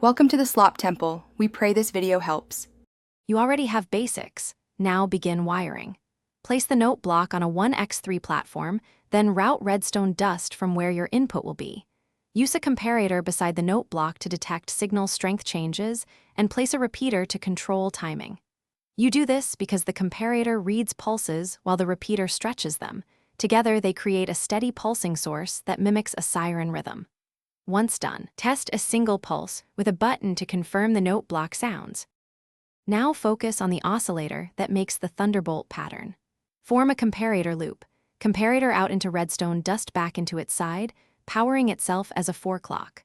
Welcome to the Slop Temple. We pray this video helps. You already have basics. Now begin wiring. Place the note block on a 1x3 platform, then route redstone dust from where your input will be. Use a comparator beside the note block to detect signal strength changes and place a repeater to control timing. You do this because the comparator reads pulses while the repeater stretches them. Together, they create a steady pulsing source that mimics a siren rhythm. Once done, test a single pulse with a button to confirm the note block sounds. Now focus on the oscillator that makes the Thunderbolt pattern. Form a comparator loop. Comparator out into redstone dust back into its side, powering itself as a 4 clock.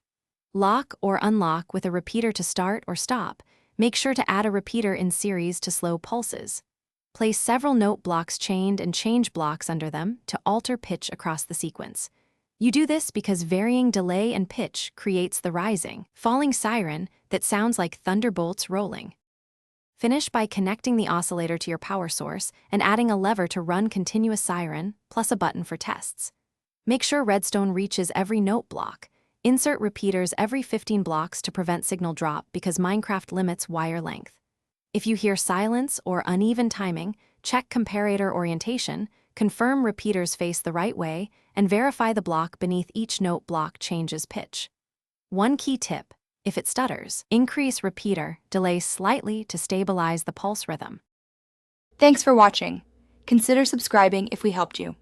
Lock or unlock with a repeater to start or stop. Make sure to add a repeater in series to slow pulses. Place several note blocks chained and change blocks under them to alter pitch across the sequence. You do this because varying delay and pitch creates the rising, falling siren that sounds like thunderbolts rolling. Finish by connecting the oscillator to your power source and adding a lever to run continuous siren, plus a button for tests. Make sure redstone reaches every note block. Insert repeaters every 15 blocks to prevent signal drop because Minecraft limits wire length. If you hear silence or uneven timing, check comparator orientation, confirm repeaters face the right way, and verify the block beneath each note block changes pitch. One key tip: if it stutters, increase repeater delay slightly to stabilize the pulse rhythm. Thanks for watching. Consider subscribing if we helped you.